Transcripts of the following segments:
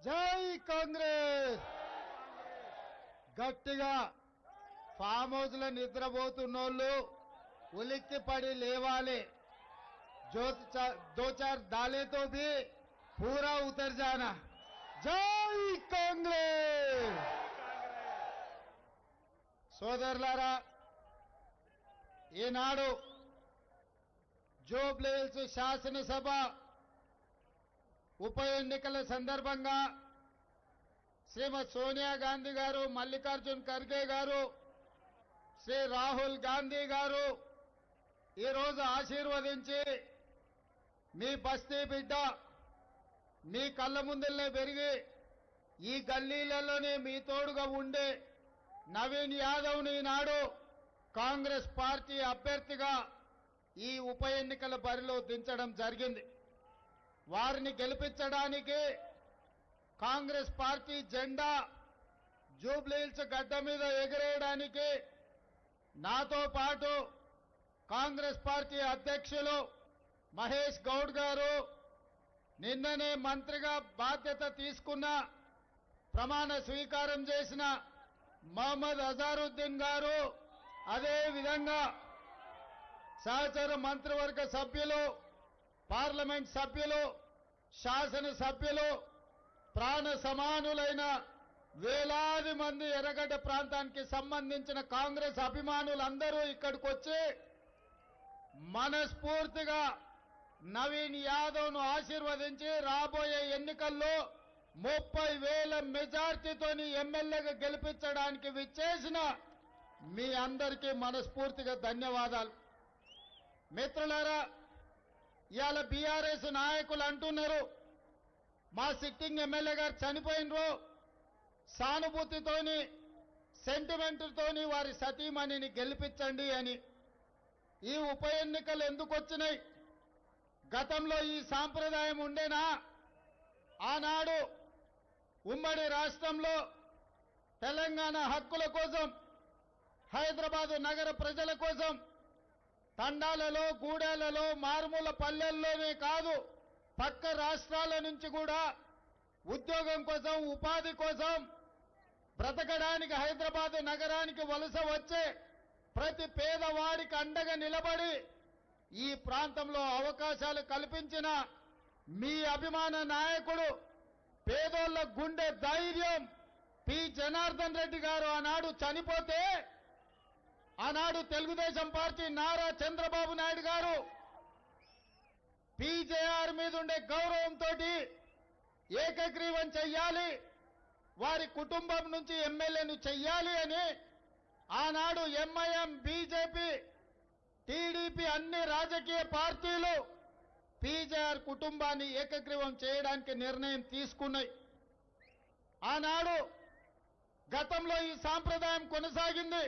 జై కాంగ్రెస్. గట్టిగా farm house లో నిద్రపోతున్నోళ్ళు ఉలిక్కి పడి లేవాలి. दो चार दाले तो भी पूरा उतर जाना. జై కాంగ్రెస్. సోదరులారా, ఈనాడు జూబ్లీహిల్స్ శాసనసభ ఉప ఎన్నికల సందర్భంగా శ్రీమతి సోనియా గాంధీ గారు, మల్లికార్జున్ ఖర్గే గారు, శ్రీ రాహుల్ గాంధీ గారు ఈరోజు ఆశీర్వదించి మీ బస్తీ బిడ్డ మీ కళ్ళ ముందల్లే పెరిగి ఈ గల్లీలలోనే మీ తోడుగా ఉండే నవీన్ యాదవ్ని ఈనాడు కాంగ్రెస్ పార్టీ అభ్యర్థిగా ఈ ఉప ఎన్నికల బరిలో దించడం జరిగింది. వారిని గెలిపించడానికి కాంగ్రెస్ పార్టీ జెండా జూబ్లీహిల్స్ గడ్డ మీద ఎగిరేయడానికి నాతో పాటు కాంగ్రెస్ పార్టీ అధ్యక్షులు మహేష్ గౌడ్ గారు, నిన్ననే మంత్రిగా బాధ్యత తీసుకున్న ప్రమాణ స్వీకారం చేసిన మహమ్మద్ అజారుద్దీన్ గారు, అదే విధంగా సహచర మంత్రివర్గ సభ్యులు, పార్లమెంట్ సభ్యులు, శాసన సభ్యులు, ప్రాణ సమానులైన వేలాది మంది ఎర్రగడ్డ ప్రాంతానికి సంబంధించిన కాంగ్రెస్ అభిమానులందరూ ఇక్కడికి వచ్చి మనస్ఫూర్తిగా నవీన్ యాదవ్ను ఆశీర్వదించి రాబోయే ఎన్నికల్లో 30,000 మెజార్టీతోని ఎమ్మెల్యేగా గెలిపించడానికి విచ్చేసిన మీ అందరికీ మనస్ఫూర్తిగా ధన్యవాదాలు. మిత్రులారా, ఇవాళ బీఆర్ఎస్ నాయకులు అంటున్నారు మా సిట్టింగ్ ఎమ్మెల్యే గారు చనిపోయినరు, సానుభూతితోని సెంటిమెంట్తోని వారి సతీమణిని గెలిపించండి అని. ఈ ఉప ఎన్నికలు ఎందుకు వచ్చినాయి? గతంలో ఈ సాంప్రదాయం ఉండేనా? ఆనాడు ఉమ్మడి రాష్ట్రంలో తెలంగాణ హక్కుల కోసం, హైదరాబాదు నగర ప్రజల కోసం తండాలలో, గూడాలలో, మారుమూల పల్లెల్లోనే కాదు పక్క రాష్ట్రాల నుంచి కూడా ఉద్యోగం కోసం, ఉపాధి కోసం బ్రతకడానికి హైదరాబాదు నగరానికి వలస వచ్చే ప్రతి పేదవాడికి అండగా నిలబడి ఈ ప్రాంతంలో అవకాశాలు కల్పించిన మీ అభిమాన నాయకుడు, పేదోళ్ల గుండె ధైర్యం పి జనార్దన్ రెడ్డి గారు ఆనాడు చనిపోతే, ఆనాడు తెలుగుదేశం పార్టీ నారా చంద్రబాబు నాయుడు గారు పీజేఆర్ మీద ఉండే గౌరవంతో ఏకగ్రీవం చెయ్యాలి, వారి కుటుంబం నుంచి ఎమ్మెల్యేను చెయ్యాలి అని ఆనాడు ఎంఐఎం, బీజేపీ, టీడీపీ అన్ని రాజకీయ పార్టీలు పీజేఆర్ కుటుంబాన్ని ఏకగ్రీవం చేయడానికి నిర్ణయం తీసుకున్నాయి. ఆనాడు గతంలో ఈ సాంప్రదాయం కొనసాగింది.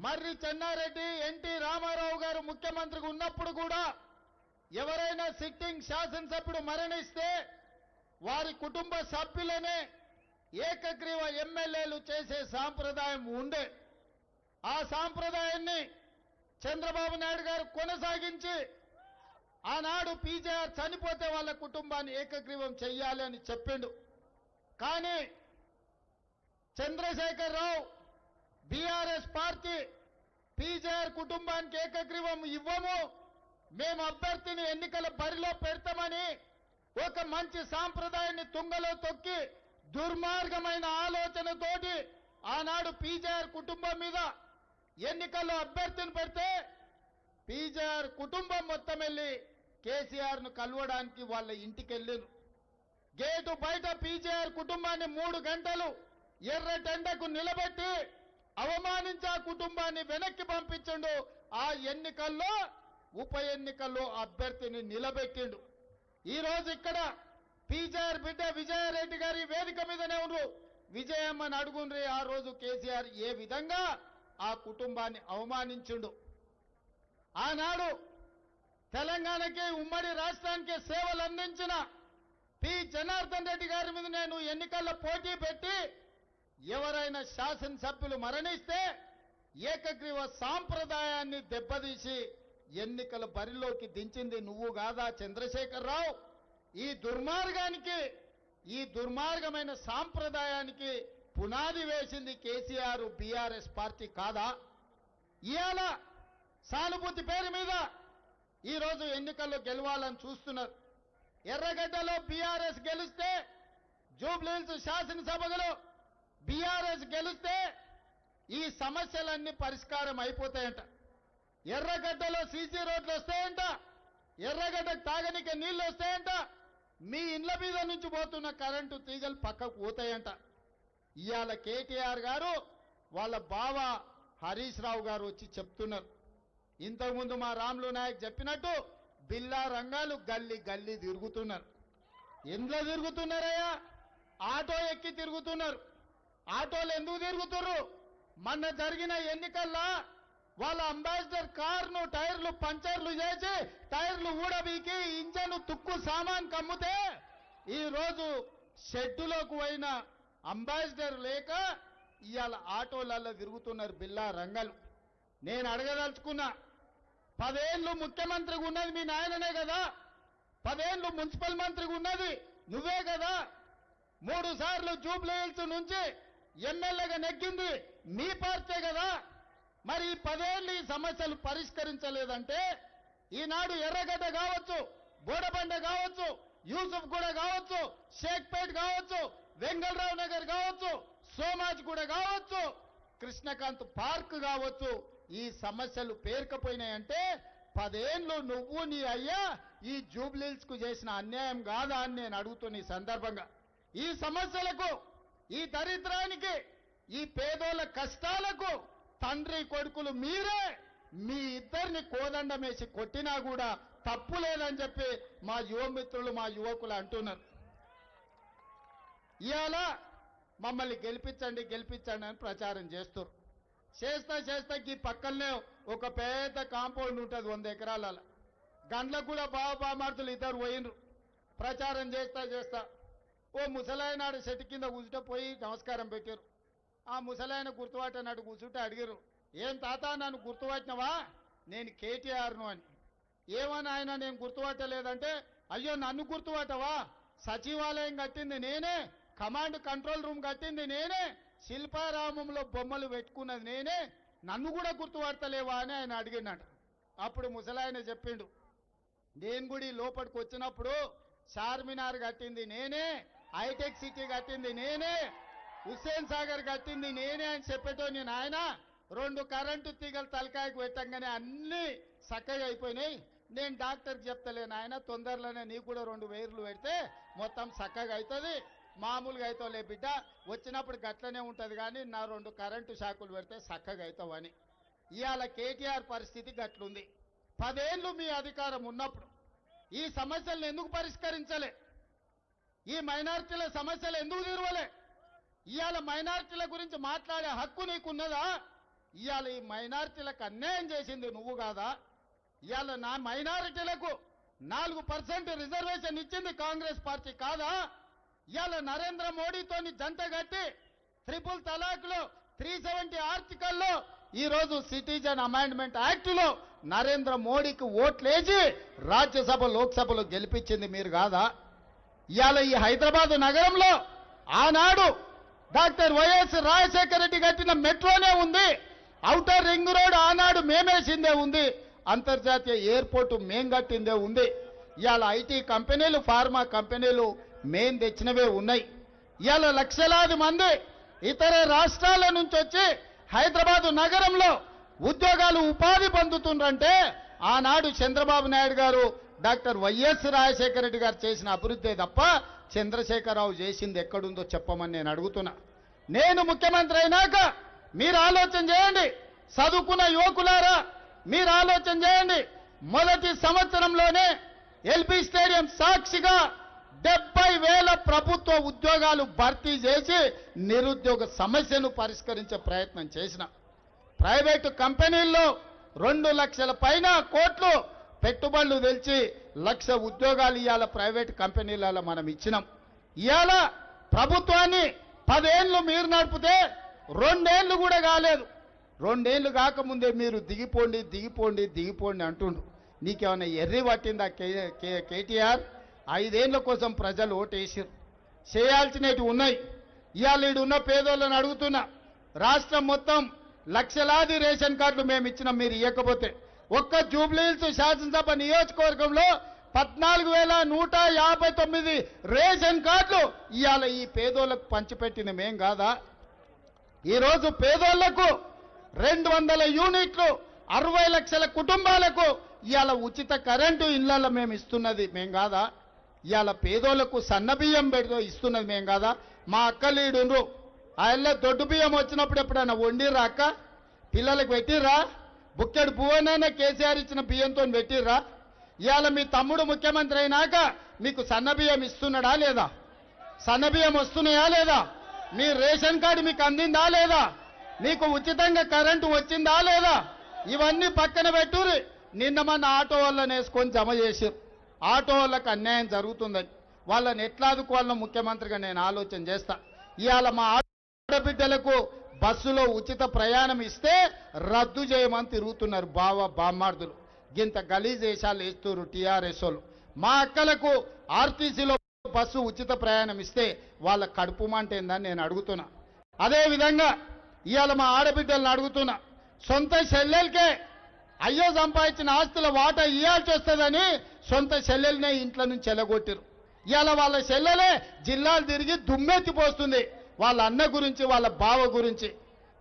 మర్రి చెన్నారెడ్డి, ఎన్టీ రామారావు గారు ముఖ్యమంత్రిగా ఉన్నప్పుడు కూడా ఎవరైనా సిట్టింగ్ శాసనసభ్యుడు మరణిస్తే వారి కుటుంబ సభ్యులనే ఏకగ్రీవ ఎమ్మెల్యేలు చేసే సాంప్రదాయం ఉండే. ఆ సాంప్రదాయాన్ని చంద్రబాబు నాయుడు గారు కొనసాగించి ఆనాడు పీజేఆర్ చనిపోతే వాళ్ళ కుటుంబాన్ని ఏకగ్రీవం చెయ్యాలి అని చెప్పిండు. కానీ చంద్రశేఖర్ రావు, బీఆర్ఎస్ పార్టీ పీజేఆర్ కుటుంబానికి ఏకగ్రీవం ఇవ్వము, మేము అభ్యర్థిని ఎన్నికల బరిలో పెడతామని ఒక మంచి సాంప్రదాయాన్ని తుంగలో తొక్కి దుర్మార్గమైన ఆలోచనతోటి ఆనాడు పీజేఆర్ కుటుంబం మీద ఎన్నికల్లో అభ్యర్థిని పెడితే పీజేఆర్ కుటుంబం మొత్తం వెళ్ళి కేసీఆర్ ను కలవడానికి వాళ్ళ ఇంటికి వెళ్ళారు. గేటు బయట పీజేఆర్ కుటుంబాన్ని 3 గంటలు ఎర్రటెండకు నిలబెట్టి అవమానించి ఆ కుటుంబాన్ని వెనక్కి పంపించిండు. ఆ ఎన్నికల్లో ఉప ఎన్నికల్లో అభ్యర్థిని నిలబెట్టిండు. ఈ రోజు ఇక్కడ పీజేఆర్ బిడ్డ విజయారెడ్డి గారి వేదిక మీదనే ఉన్నారు. విజయమ్మని అడుగుండ్రి ఆ రోజు కేసీఆర్ ఏ విధంగా ఆ కుటుంబాన్ని అవమానించిండు. ఆనాడు తెలంగాణకి, ఉమ్మడి రాష్ట్రానికి సేవలు అందించిన పి జనార్దన్ రెడ్డి గారి మీద నేను ఎన్నికల్లో పోటీ పెట్టి ఎవరైనా శాసనసభ్యులు మరణిస్తే ఏకగ్రీవ సాంప్రదాయాన్ని దెబ్బతీసి ఎన్నికల బరిలోకి దించింది నువ్వు కాదా చంద్రశేఖర్ రావు? ఈ దుర్మార్గానికి ఈ దుర్మార్గమైన సాంప్రదాయానికి పునాది వేసింది కేసీఆర్ బీఆర్ఎస్ పార్టీ కాదా? ఇవాళ సానుభూతి పేరు మీద ఈరోజు ఎన్నికల్లో గెలవాలని చూస్తున్నారు. ఎర్రగడ్డలో బీఆర్ఎస్ గెలిస్తే, జూబ్లీహిల్స్ శాసనసభలో బీఆర్ఎస్ గెలిస్తే ఈ సమస్యలన్నీ పరిష్కారం అయిపోతాయంట. ఎర్రగడ్డలో సీసీ రోడ్లు వస్తాయంట, ఎర్రగడ్డకు తాగనికే నీళ్లు వస్తాయంట, మీ ఇండ్ల మీద నుంచి పోతున్న కరెంటు తీగలు పక్కకు పోతాయంట. ఇవాళ కేటీఆర్ గారు వాళ్ళ బావ హరీష్ రావు గారు వచ్చి చెప్తున్నారు. ఇంతకుముందు మా రాములు నాయక్ చెప్పినట్టు బిల్లా రంగాలు గల్లీ గల్లీ తిరుగుతున్నారు. ఎందులో తిరుగుతున్నారయ్యా? ఆటో ఎక్కి తిరుగుతున్నారు. ఆటోలు ఎందుకు తిరుగుతున్నారు? మొన్న జరిగిన ఎన్నికల్లో వాళ్ళ అంబాసిడర్ కారును టైర్లు పంచర్లు చేసి టైర్లు ఊడబీకి ఇంజను తుక్కు సామాన్ కమ్ముతే ఈరోజు షెడ్డులోకి పోయిన అంబాసిడర్ లేక ఇవాళ ఆటోలలో తిరుగుతున్నారు బిల్లా రంగాలు. నేను అడగదలుచుకున్నా, 10 ఏళ్ళు ముఖ్యమంత్రిగా ఉన్నది మీ నాయననే కదా, 10 ఏళ్ళు మున్సిపల్ మంత్రిగా ఉన్నది నువ్వే కదా, 3 సార్లు జూబ్లీహిల్స్ నుంచి ఎమ్మెల్యేగా నెగ్గింది మీ పార్టీ కదా. మరి 10 ఏళ్ళు ఈ సమస్యలు పరిష్కరించలేదంటే ఈనాడు ఎర్రగడ్డ కావచ్చు, బోడబండ కావచ్చు, యూసుఫ్ గూడ కావచ్చు, షేక్పేట్ కావచ్చు, వెంగళరావు నగర్ కావచ్చు, సోమాజిగూడ కావచ్చు, కృష్ణకాంత్ పార్క్ కావచ్చు, ఈ సమస్యలు పేరుకపోయినాయంటే 10 ఏళ్ళు నువ్వు నీ అయ్యా ఈ జూబ్లీహిల్స్ కు చేసిన అన్యాయం కాదా అని నేను అడుగుతున్న ఈ సందర్భంగా. ఈ సమస్యలకు, ఈ దరిద్రానికి, ఈ పేదోళ్ళ కష్టాలకు తండ్రి కొడుకులు మీరే. మీ ఇద్దరిని కోదండమేసి కొట్టినా కూడా తప్పు లేదని చెప్పి మా యువమిత్రులు, మా యువకులు అంటున్నారు. ఇవాళ మమ్మల్ని గెలిపించండి గెలిపించండి అని ప్రచారం చేస్తారు. చేస్తా ఈ పక్కనే ఒక పెద్ద కాంపౌండ్ ఉంటుంది 100 ఎకరాల. గండ్లకు కూడా బామార్తులు ఇద్దరు పోయినరు. ప్రచారం చేస్తా ఓ ముసలాయనాడు చెట్టు కింద కూర్చుంటే పోయి నమస్కారం పెట్టారు. ఆ ముసలాయన గుర్తుపట్టనాడు కూర్చుంటే అడిగారు, ఏం తాత నన్ను గుర్తుపట్టినవా? నేను కేటీఆర్ను అని. ఏమని ఆయన నేను గుర్తుపట్టలేదంటే, అయ్యో నన్ను గుర్తుపట్టవా? సచివాలయం కట్టింది నేనే, కమాండ్ కంట్రోల్ రూమ్ కట్టింది నేనే, శిల్పారామంలో బొమ్మలు పెట్టుకున్నది నేనే, నన్ను కూడా గుర్తుపడతలేవా అని ఆయన అడిగినాడు. అప్పుడు ముసలాయన చెప్పిండు, నేను కూడా ఈ లోపలికి వచ్చినప్పుడు చార్మినార్ కట్టింది నేనే, హైటెక్ సిటీ కట్టింది నేనే, హుస్సేన్ సాగర్ కట్టింది నేనే అని చెప్పేటోని నాయన. 2 కరెంటు తీగలు తలకాయకు పెట్టంగానే అన్నీ చక్కగా అయిపోయినాయి. నేను డాక్టర్కి చెప్తలేను ఆయన, తొందరలోనే నీకు కూడా 2 వైర్లు పెడితే మొత్తం చక్కగా అవుతుంది. మామూలుగా అవుతావులే బిడ్డ, వచ్చినప్పుడు గట్లనే ఉంటుంది కానీ నా 2 కరెంటు షాకులు పెడితే చక్కగా అవుతావని. ఇవాళ కేటీఆర్ పరిస్థితి గట్లుంది. 10 ఏళ్ళు మీ అధికారం ఉన్నప్పుడు ఈ సమస్యలను ఎందుకు పరిష్కరించలే? ఈ మైనారిటీల సమస్యలు ఎందుకు తీరవలే? ఇవాళ మైనారిటీల గురించి మాట్లాడే హక్కు నీకున్నదా? ఇవాళ ఈ మైనారిటీలకు అన్యాయం చేసింది నువ్వు కాదా? ఇవాళ నా మైనారిటీలకు 4% రిజర్వేషన్ ఇచ్చింది కాంగ్రెస్ పార్టీ కాదా? ఇవాళ నరేంద్ర మోడీతోని జంట కట్టి 3 తలాక్లో 370 ఆర్టికల్లో ఈరోజు సిటిజన్ అమెండ్మెంట్ యాక్ట్లో నరేంద్ర మోడీకి ఓట్లేసి రాజ్యసభ లోక్సభలో గెలిపించింది మీరు కాదా? ఇవాళ ఈ హైదరాబాద్ నగరంలో ఆనాడు డాక్టర్ వైఎస్ రాజశేఖర రెడ్డి కట్టిన మెట్రోనే ఉంది, ఔటర్ రింగ్ రోడ్ ఆనాడు మేమేసిందే ఉంది, అంతర్జాతీయ ఎయిర్పోర్టు మేం కట్టిందే ఉంది. ఇవాళ ఐటీ కంపెనీలు, ఫార్మా కంపెనీలు మేం తెచ్చినవే ఉన్నాయి. ఇవాళ లక్షలాది మంది ఇతర రాష్ట్రాల నుంచి వచ్చి హైదరాబాదు నగరంలో ఉద్యోగాలు, ఉపాధి పొందుతుండ్రంటే ఆనాడు చంద్రబాబు నాయుడు గారు, డాక్టర్ వైఎస్ రాజశేఖర రెడ్డి గారు చేసిన అభివృద్ధి తప్ప చంద్రశేఖరరావు చేసింది ఎక్కడుందో చెప్పమని నేను అడుగుతున్నా. నేను ముఖ్యమంత్రి అయినాక మీరు ఆలోచన చేయండి, చదువుకున్న యువకులారా మీరు ఆలోచన చేయండి. మొదటి సంవత్సరంలోనే ఎల్బీ స్టేడియం సాక్షిగా 70,000 ప్రభుత్వ ఉద్యోగాలు భర్తీ చేసి నిరుద్యోగ సమస్యను పరిష్కరించే ప్రయత్నం చేసిన. ప్రైవేటు కంపెనీల్లో 2 లక్షల పైన కోట్లు పెట్టుబడులు తెచ్చి 1,00,000 ఉద్యోగాలు ఇవాళ ప్రైవేటు కంపెనీలలో మనం ఇచ్చినాం. ఇవాళ ప్రభుత్వాన్ని 10 ఏళ్ళు మీరు నడిపితే 2 ఏళ్ళు కూడా కాలేదు. 2 ఏళ్ళు కాకముందే మీరు దిగిపోండి అంటుండు. నీకేమైనా ఎర్రి పట్టిందా కేటీఆర్? 5 ఏళ్ల కోసం ప్రజలు ఓటేసారు. చేయాల్సినవి ఉన్నాయి. ఇవాళ ఉన్న పేదోళ్ళని అడుగుతున్నా, రాష్ట్రం మొత్తం లక్షలాది రేషన్ కార్డులు మేము ఇచ్చినాం, మీరు ఇవ్వకపోతే ఒక్క జూబ్లీహిల్స్ శాసనసభ నియోజకవర్గంలో 14,159 రేషన్ కార్డులు ఇవాళ ఈ పేదోళ్లకు పంచిపెట్టిన మేం కాదా? ఈరోజు పేదోళ్లకు 200 యూనిట్లు 60 లక్షల కుటుంబాలకు ఇవాళ ఉచిత కరెంటు ఇళ్లలో మేము ఇస్తున్నది మేం కాదా? ఇవాళ పేదోళ్లకు సన్నబియ్యం పెడుతూ ఇస్తున్నది మేం కాదా? మా అక్కలీడుండ్రు ఆయన దొడ్డు బియ్యం వచ్చినప్పుడు ఎప్పుడైనా వండిర్రా అక్క? పిల్లలకు పెట్టిర్రా? బుక్కెడు పువ్వనైనా కేసీఆర్ ఇచ్చిన బియ్యంతో పెట్టిర్రా? ఇవాళ మీ తమ్ముడు ముఖ్యమంత్రి అయినాక మీకు సన్నబియ్యం ఇస్తున్నాడా లేదా? సన్నబియ్యం వస్తున్నాయా లేదా? మీ రేషన్ కార్డు మీకు అందిందా లేదా? మీకు ఉచితంగా కరెంటు వచ్చిందా లేదా? ఇవన్నీ పక్కన పెట్టుర్రి. నిన్న మన ఆటో వాళ్ళని వేసుకొని జమ చేసారు. ఆటో వాళ్ళకి అన్యాయం జరుగుతుందని వాళ్ళని ఎట్లా ఆదుకోవాలనో ముఖ్యమంత్రిగా నేను ఆలోచన చేస్తా. ఇవాళ మా ఆడబిడ్డలకు బస్సులో ఉచిత ప్రయాణం ఇస్తే రద్దు చేయమని తిరుగుతున్నారు బామ్మార్దులు. గింత గలీజ్ వేషాలు వేస్తున్నారు టీఆర్ఎస్ వాళ్ళు. మా అక్కలకు ఆర్టీసీలో బస్సు ఉచిత ప్రయాణం ఇస్తే వాళ్ళ కడుపు మంట ఏందని నేను అడుగుతున్నా. అదేవిధంగా ఇవాళ మా ఆడబిడ్డలను అడుగుతున్నా, సొంత చెల్లెలకే అయ్యో సంపాదించిన ఆస్తుల వాటా ఇవ్వాల్సి వస్తుందని సొంత చెల్లెలనే ఇంట్లో నుంచి ఎలగొట్టారు. ఇవాళ వాళ్ళ చెల్లెలే జిల్లాలు తిరిగి దుమ్మెత్తిపోస్తుంది వాళ్ళ అన్న గురించి, వాళ్ళ బావ గురించి.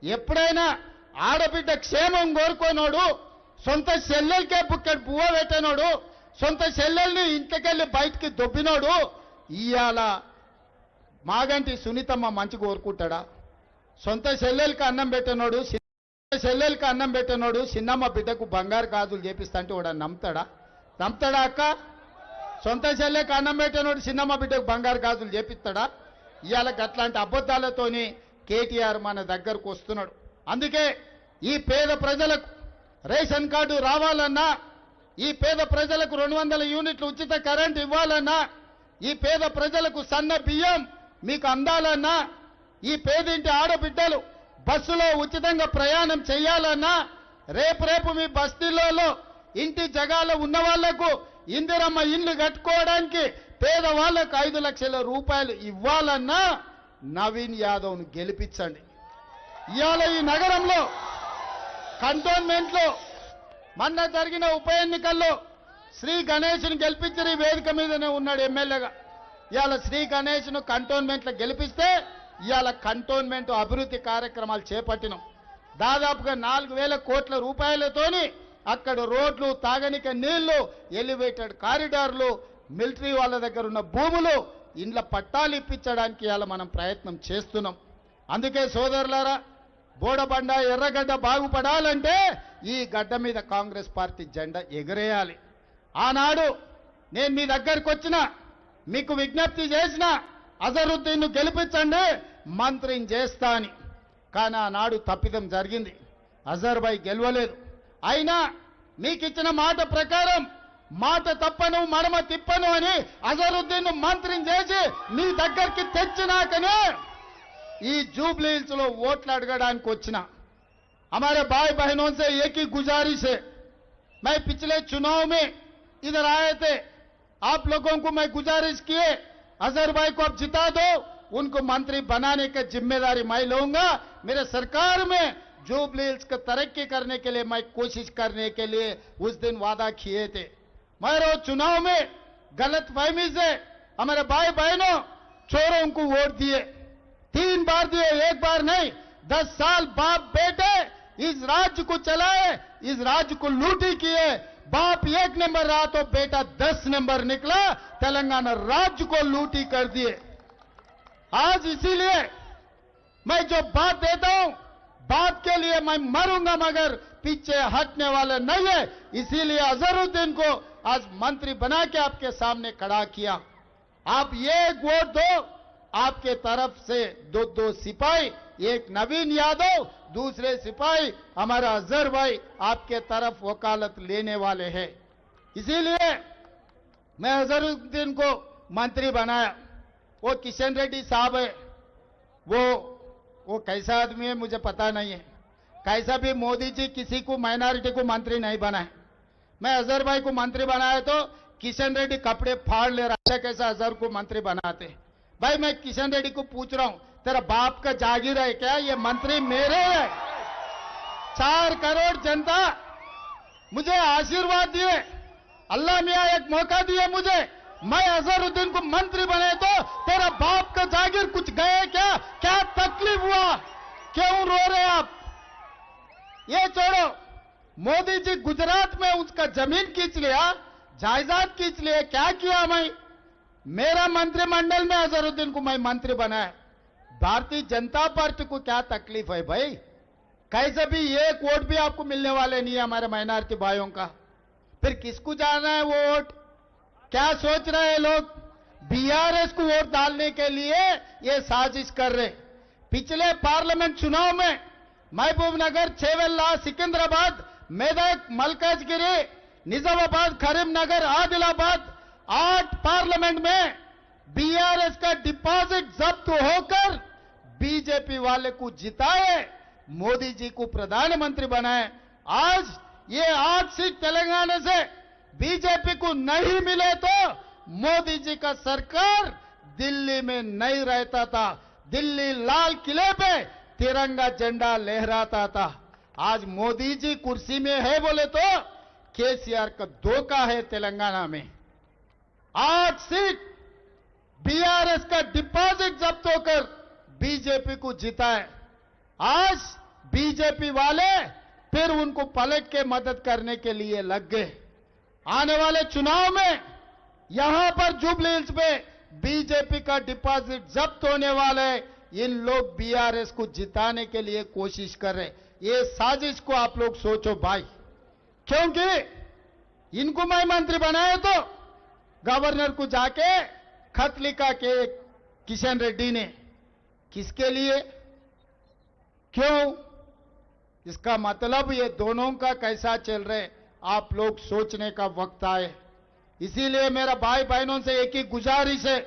ఎప్పుడైనా ఆడబిడ్డ క్షేమం కోరుకోనోడు, సొంత చెల్లెలకే బుక్కడు పువ్వ పెట్టినోడు, సొంత చెల్లెల్ని ఇంటికెళ్ళి బయటికి దొబ్బినోడు ఇవాళ మాగంటి సునీతమ్మ మంచి కోరుకుంటాడా? సొంత చెల్లెలకి అన్నం పెట్టినోడు, చెల్లెలకి అన్నం పెట్టినోడు చిన్నమ్మ బిడ్డకు బంగారు గాజులు చేపిస్తా అంటే వాడు నమ్ముతాడా? నమ్ముతాడా అక్క? సొంత చెల్లెకి అన్నం పెట్టినోడు చిన్నమ్మ బిడ్డకు బంగారు గాజులు చేపిస్తాడా? ఇవాళ అట్లాంటి అబద్ధాలతోని కేటీఆర్ మన దగ్గరకు వస్తున్నాడు. అందుకే ఈ పేద ప్రజలకు రేషన్ కార్డు రావాలన్నా, ఈ పేద ప్రజలకు 200 యూనిట్లు ఉచిత కరెంట్ ఇవ్వాలన్నా, ఈ పేద ప్రజలకు సన్న బియ్యం మీకు అందాలన్నా, ఈ పేదింటి ఆడబిడ్డలు బస్సులో ఉచితంగా ప్రయాణం చేయాలన్నా, రేపు మీ బస్తీలలో ఇంటి జగాలో ఉన్న వాళ్లకు ఇందిరమ్మ ఇల్లు కట్టుకోవడానికి పేదవాళ్లకు 5 లక్షల రూపాయలు ఇవ్వాలన్నా నవీన్ యాదవ్ను గెలిపించండి. ఇవాళ ఈ నగరంలో కంటోన్మెంట్లో మొన్న జరిగిన ఉప ఎన్నికల్లో శ్రీ గణేష్ను గెలిపించి ఈ వేదిక మీదనే ఉన్నాడు ఎమ్మెల్యేగా. ఇవాళ శ్రీ గణేష్ను కంటోన్మెంట్లో గెలిపిస్తే ఇవాళ కంటోన్మెంట్ అభివృద్ధి కార్యక్రమాలు చేపట్టినాం. దాదాపుగా 4,000 కోట్ల రూపాయలతోని అక్కడ రోడ్లు, తాగనిక నీళ్లు, ఎలివేటెడ్ కారిడార్లు, మిలిటరీ వాళ్ళ దగ్గర ఉన్న భూములు, ఇండ్ల పట్టాలు ఇప్పించడానికి ఇవాళ మనం ప్రయత్నం చేస్తున్నాం. అందుకే సోదరులారా, బోడబండ ఎర్రగడ్డ బాగుపడాలంటే ఈ గడ్డ మీద కాంగ్రెస్ పార్టీ జెండా ఎగరేయాలి. ఆనాడు నేను మీ దగ్గరికి వచ్చిన మీకు విజ్ఞప్తి చేసిన అజరుద్దీన్ను గెలిపించండి మంత్రిని చేస్తా అని. కానీ ఆనాడు తప్పిదం జరిగింది, అజర్ భాయ్ గెలవలేదు. అయినా మీకు ఇచ్చిన మాట ప్రకారం మాట తప్పను మడమ తిప్పను అని అజరుద్దీన్ను మంత్రిని చేసి మీ దగ్గరికి తెచ్చినాకనే ఈ జూబ్లీహిల్స్ లో ఓట్లు అడగడానికి వచ్చిన. हमारे भाई बहनों से एक ही गुजारिश है, मैं पिछले चुनाव में इधर आए थे, आप लोगों को मैं गुजारिश किए अजहर भाई को आप जिता दो, उनको मंत्री बनाने की जिम्मेदारी मैं लूंगा। मेरे सरकार में जूबलीहिल्स को तरक्की करने के लिए मैं कोशिश करने के लिए उस दिन वादा किए थे। मगर वो चुनाव में गलत फहमी से हमारे भाई बहनों चोरों को वोट दिए, 3 बार दिए, 1 बार नहीं। 10 साल बाप बेटे इस राज्य को चलाए, इस राज्य को लूटी किए। बाप 1 नंबर रहा तो बेटा 10 नंबर निकला, तेलंगाना राज्य को लूटी कर दिए। आज इसीलिए मैं जो बात देता हूं, बात के लिए मैं मरूंगा मगर पीछे हटने वाला नहीं है। इसीलिए अजहरुद्दीन को आज मंत्री बना के आपके सामने खड़ा किया। आप ये वोट दो, आपके तरफ से 2 सिपाही, एक नवीन यादव, दूसरे सिपाही हमारा अजहर भाई आपके तरफ वकालत लेने वाले हैं। इसीलिए मैं अजहरुद्दीन को मंत्री बनाया। वो किशन रेड्डी साहब है, वो कैसा आदमी है मुझे पता नहीं है। कैसा भी मोदी जी किसी को माइनॉरिटी को मंत्री नहीं बनाए। मैं अजहर भाई को मंत्री बनाया तो किशन रेड्डी कपड़े फाड़ ले रहा है, कैसा अजहर को मंत्री बनाते। भाई मैं किशन रेड्डी को पूछ रहा हूं, तेरा बाप का जागीर है क्या? ये मंत्री मेरे है। 4 करोड़ जनता मुझे आशीर्वाद दिए, अल्लाह मियां एक मौका दिए मुझे, मैं अजहरुद्दीन को मंत्री बने तो तेरा बाप का जागीर कुछ गए क्या? क्या तकलीफ हुआ? क्यों रो रहे आप? ये छोड़ो, मोदी जी गुजरात में उसका जमीन खींच लिया, जायदाद खींच लिए, क्या किया? मैं मेरा मंत्रिमंडल में अजहरुद्दीन को मैं मंत्री बनाया। भारतीय जनता पार्टी को क्या तकलीफ है भाई? कैसे भी एक वोट भी आपको मिलने वाले नहीं है हमारे माइनॉरिटी भाइयों का। फिर किसको जाना है वो वोट? क्या सोच रहे हैं लोग? बीआरएस को वोट डालने के लिए ये साजिश कर रहे। पिछले पार्लियामेंट चुनाव में महबूबनगर, छेवेल्ला, सिकंदराबाद, मेदक, मलकाजगिरी, निजामाबाद, करीमनगर, आदिलाबाद 8 पार्लियामेंट में बीआरएस का डिपॉजिट जब्त होकर बीजेपी वाले को जिताए, मोदी जी को प्रधानमंत्री बनाए। आज ये 8 सीट तेलंगाना से बीजेपी को नहीं मिले तो मोदी जी का सरकार दिल्ली में नहीं रहता था, दिल्ली लाल किले पे तिरंगा झंडा लहराता था। आज मोदी जी कुर्सी में है बोले तो केसीआर का धोखा है। तेलंगाना में 8 सीट बीआरएस का डिपॉजिट जब्त होकर बीजेपी को जिताए। आज बीजेपी वाले फिर उनको पलट के मदद करने के लिए लग गए। आने वाले चुनाव में यहां पर जुबली हिल्स पे बीजेपी का डिपॉजिट जब्त होने वाले, इन लोग बीआरएस को जिताने के लिए कोशिश कर रहे। ये साजिश को आप लोग सोचो भाई, क्योंकि इनको मैं मंत्री बनाया तो गवर्नर को जाके खत लिखा के किशन रेड्डी ने, किसके लिए, क्यों? इसका मतलब ये दोनों का कैसा चल रहे आप लोग सोचने का वक्त आए। इसीलिए मेरा भाई बहनों से एक ही गुजारिश है,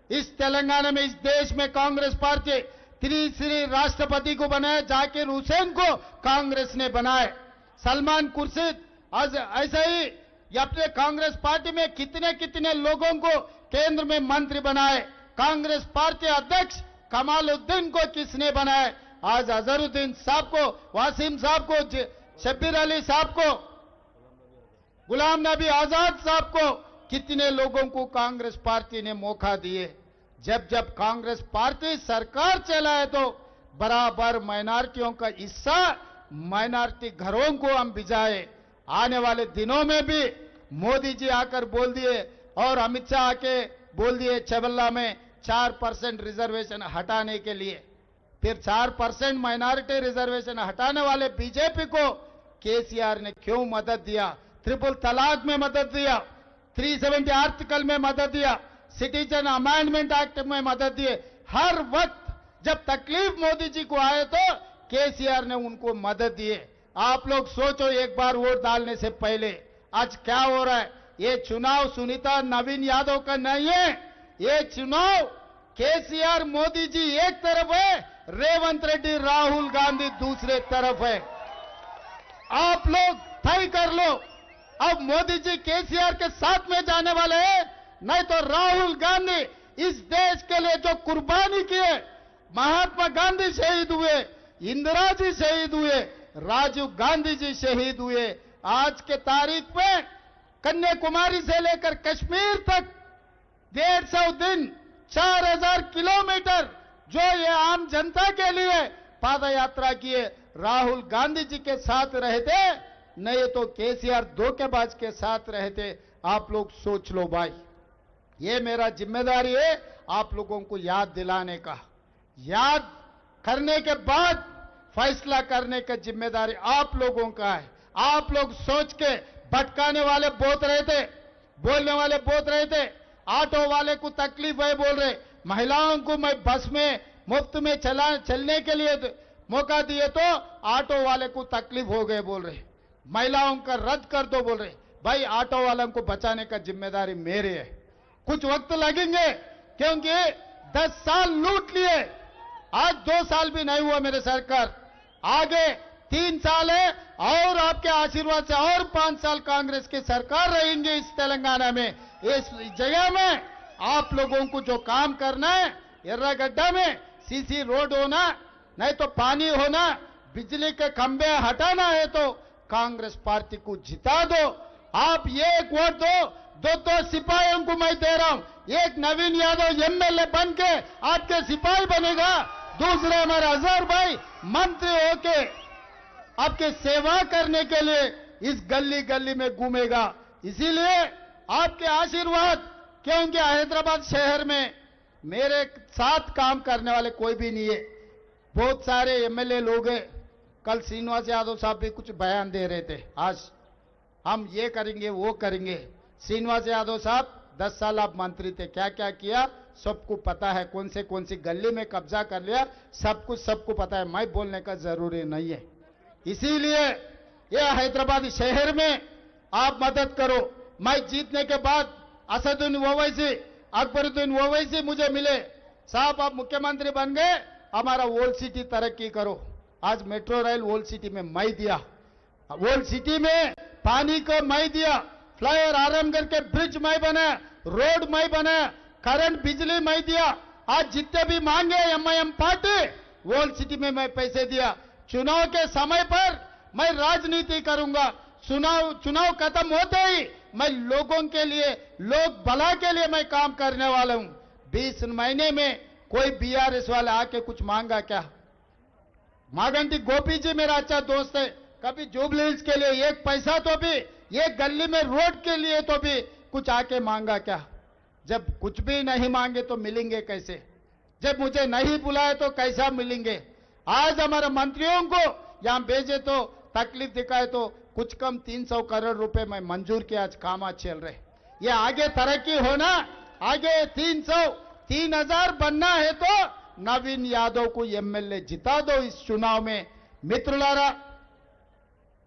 इस तेलंगाना में, इस देश में कांग्रेस पार्टी तीसरी राष्ट्रपति को बनाए, जाकिर हुसैन को कांग्रेस ने बनाए, सलमान खुर्शीद ऐसे ही अपने कांग्रेस पार्टी में कितने कितने लोगों को केंद्र में मंत्री बनाए। कांग्रेस पार्टी अध्यक्ष कमालुद्दीन को किसने बनाए? आज अजहरुद्दीन साहब को, वासिम साहब को, शब्बीर अली साहब को, गुलाम नबी आजाद साहब को, कितने लोगों को कांग्रेस पार्टी ने मौका दिए। जब जब कांग्रेस पार्टी सरकार चलाए तो बराबर माइनॉरिटियों का हिस्सा माइनॉरिटी घरों को हम भिजाए। आने वाले दिनों में भी मोदी जी आकर बोल दिए और अमित शाह आके बोल दिए छेवेल्ला में 4% रिजर्वेशन हटाने के लिए। फिर 4% माइनॉरिटी रिजर्वेशन हटाने वाले बीजेपी को केसीआर ने क्यों मदद दिया? ट्रिपल तलाक में मदद दिया, 370 आर्टिकल में मदद दिया, सिटीजन अमेंडमेंट एक्ट में मदद दिए। हर वक्त जब तकलीफ मोदी जी को आए तो केसीआर ने उनको मदद दिए। आप लोग सोचो एक बार वोट डालने से पहले आज क्या हो रहा है। ये चुनाव सुनीता नवीन यादव का नहीं है, ये चुनाव केसीआर मोदी जी एक तरफ है, रेवंत रेड्डी राहुल गांधी दूसरे तरफ है। आप लोग तय कर लो, अब मोदी जी केसीआर के साथ में जाने वाले हैं, नहीं तो राहुल गांधी इस देश के लिए जो कुर्बानी किए, महात्मा गांधी शहीद हुए, इंदिरा जी शहीद हुए, राजीव गांधी जी शहीद हुए। आज के तारीख में कन्याकुमारी से लेकर कश्मीर तक 150 दिन 4000 किलोमीटर जो ये आम जनता के लिए पाद यात्रा किए, राहुल गांधी जी के साथ रहते, नहीं तो केसीआर धोखेबाज के साथ रहते। आप लोग सोच लो भाई, ये मेरा जिम्मेदारी है आप लोगों को याद दिलाने का। याद करने के बाद फैसला करने का जिम्मेदारी आप लोगों का है। आप लोग सोच के भटकाने वाले बहुत रहते, बोलने वाले बहुत रहते, ऑटो वाले को तकलीफ है बोल रहे, महिलाओं को मैं बस में मुफ्त में चलने के लिए मौका दिए तो ऑटो वाले को तकलीफ हो गए बोल रहे, महिलाओं का रद्द कर दो बोल रहे। भाई ऑटो वालों को बचाने का जिम्मेदारी मेरे है। कुछ वक्त लगेंगे क्योंकि 10 साल लूट लिए, आज 2 साल भी नहीं हुआ मेरे सरकार, आगे 3 साल है और आपके आशीर्वाद से और 5 साल कांग्रेस की सरकार रहेंगे इस तेलंगाना में। इस जगह में आप लोगों को जो काम करना है, एर्रागड्ढा में सीसी रोड होना, नहीं तो पानी होना, बिजली के खंभे हटाना है तो कांग्रेस पार्टी को जिता दो। आप एक वोट दो, दो सिपाहियों को मैं दे रहा हूं। एक नवीन यादव एमएलए बन के आपके सिपाही बनेगा, दूसरे हमारे अजहर भाई मंत्री होके आपके सेवा करने के लिए इस गली गली में घूमेगा। इसीलिए आपके आशीर्वाद, क्योंकि हैदराबाद शहर में मेरे साथ काम करने वाले कोई भी नहीं है, बहुत सारे एमएलए लोग हैं। कल श्रीनिवास यादव साहब भी कुछ बयान दे रहे थे, आज हम ये करेंगे वो करेंगे। श्रीनिवास यादव साहब 10 साल आप मंत्री थे, क्या क्या किया सबको पता है, कौन सी गली में कब्जा कर लिया सब कुछ सबको पता है, मैं बोलने का जरूरी नहीं है। इसीलिए यह हैदराबाद शहर में आप मदद करो। मैं जीतने के बाद असदुद्दीन ओवैसी, अकबरुद्दीन ओवैसी मुझे मिले, साहब आप मुख्यमंत्री बन गए, हमारा ओल्ड सिटी तरक्की करो। आज मेट्रो रेल ओल्ड सिटी में मैं दिया, ओल्ड सिटी में पानी को मैं दिया, फ्लाईओवर आरामगढ़ के ब्रिज मैं बना, रोड मैं बना, करंट बिजली मैं दिया। आज जितने भी मांगे एमआईएम पार्टी ओल्ड सिटी में मैं पैसे दिया। चुनाव के समय पर मैं राजनीति करूंगा, चुनाव खत्म होते ही मैं लोगों के लिए, लोग भला के लिए मैं काम करने वाला हूं। 20 महीने में कोई बीआरएस वाला आके कुछ मांगा क्या? मागंटी गोपी जी मेरा अच्छा दोस्त है, कभी जुबली हिल्स के लिए एक पैसा तो भी, एक गली में रोड के लिए तो भी कुछ आके मांगा क्या? जब कुछ भी नहीं मांगे तो मिलेंगे कैसे? जब मुझे नहीं बुलाए तो कैसा मिलेंगे? आज हमारे मंत्रियों को यहां भेजे तो तकलीफ दिखाए तो कुछ कम 300 करोड़ रुपए में मंजूर किया, आज काम चल रहे। ये आगे तरक्की होना, आगे 3,000 बनना है तो नवीन यादव को एमएलए जिता दो इस चुनाव में। మిత్రులారా,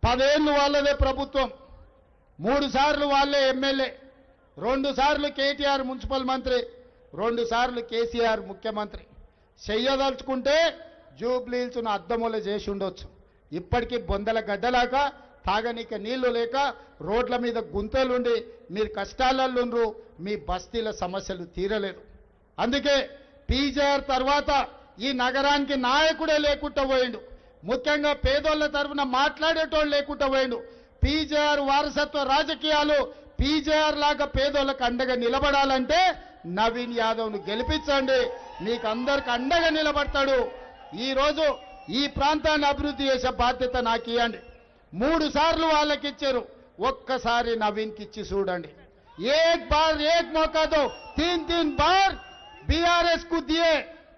10 ఏళ్ళు వాళ్ళదే ప్రభుత్వం, 3 సార్లు వాళ్ళే ఎమ్మెల్యే, 2 సార్లు కేటీఆర్ మున్సిపల్ మంత్రి, 2 సార్లు కేసీఆర్ ముఖ్యమంత్రి. చెయ్యదలుచుకుంటే జూబ్లీ హిల్స్ను అద్దములు చేసి ఉండొచ్చు. ఇప్పటికీ బొందల గడ్డలాగా తాగనీక నీళ్లు లేక రోడ్ల మీద గుంతలుండి మీరు కష్టాలలో మీ బస్తీల సమస్యలు తీరలేదు. అందుకే పీజేఆర్ తర్వాత ఈ నగరానికి నాయకుడే లేకుండా పోయిండు, ముఖ్యంగా పేదోళ్ల తరఫున మాట్లాడేటోళ్ళు లేకుండా పోయిండు. పీజేఆర్ వారసత్వ రాజకీయాలు పీజేఆర్ లాగా పేదోళ్లకు అండగా నిలబడాలంటే నవీన్ యాదవ్ను గెలిపించండి, మీకు అందరికి అండగా నిలబడతాడు. ఈ రోజు ఈ ప్రాంతాన్ని అభివృద్ధి చేసే బాధ్యత నాకు ఇవ్వండి. 3 సార్లు వాళ్ళకి ఇచ్చారు, ఒక్కసారి నవీన్కి ఇచ్చి చూడండి. एक बार एक मौका दो, 3 बार बीआरएस को दिए,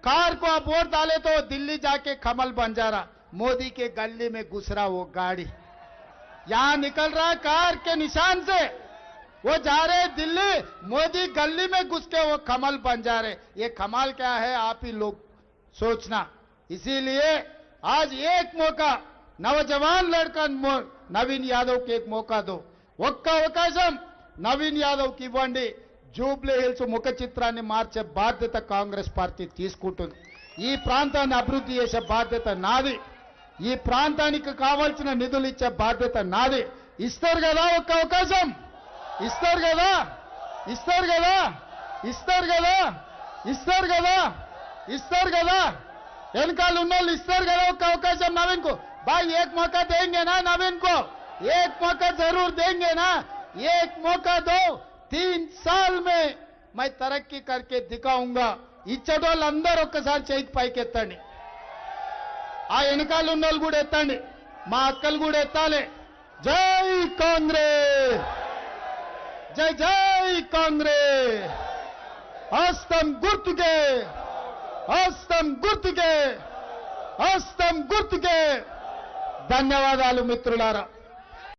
कार को आप वोट डाले तो दिल्ली जाके कमल बंजारा मोदी के गली में घुस रहा वो गाड़ी, यहां निकल रहा कार के निशान से, वो जा रहे दिल्ली, मोदी गली में घुस के वो कमल बन जा रहे. ये कमाल क्या है आप ही लोग सोचना. इसीलिए आज एक मौका नौजवान लड़का नवीन यादव के एक मौका दो, ఒక్క అవకాశం నవీన్ యాదవ్కి ఇవ్వండి. జూబ్లీ హిల్స్ ముఖ చిత్రాన్ని మార్చే బాధ్యత కాంగ్రెస్ పార్టీ తీసుకుంటుంది. ఈ ప్రాంతాన్ని అభివృద్ధి చేసే బాధ్యత నాది, ఈ ప్రాంతానికి కావాల్సిన నిధులు ఇచ్చే బాధ్యత నాది. ఇస్తారు కదా ఒక్క అవకాశం, ఇస్తారు కదా, ఇస్తారు కదా, ఇస్తారు కదా, ఇస్తారు కదా, ఇస్తారు కదా, వెనకాల ఉన్న వాళ్ళు ఇస్తారు కదా ఒక్క అవకాశం నవీన్ को. भाई एक मौका देंगे ना नवीन को, एक मौका जरूर देंगे ना, एक मौका दो. 3 साल में मैं तरक्की करके दिखाऊंगा. ఇచ్చేటోళ్ళందరూ ఒక్కసారి చేయికి పైకి ఎత్తండి, ఆ వెనకాల ఉన్న వాళ్ళు కూడా ఎత్తండి, మా అక్కలు కూడా ఎత్తాలి. జై కాంగ్రెస్, జై జై కాంగ్రెస్. హస్తం గుర్తుకే, హస్తం గుర్తుకే, హస్తం గుర్తుకే. ధన్యవాదాలు మిత్రులారా.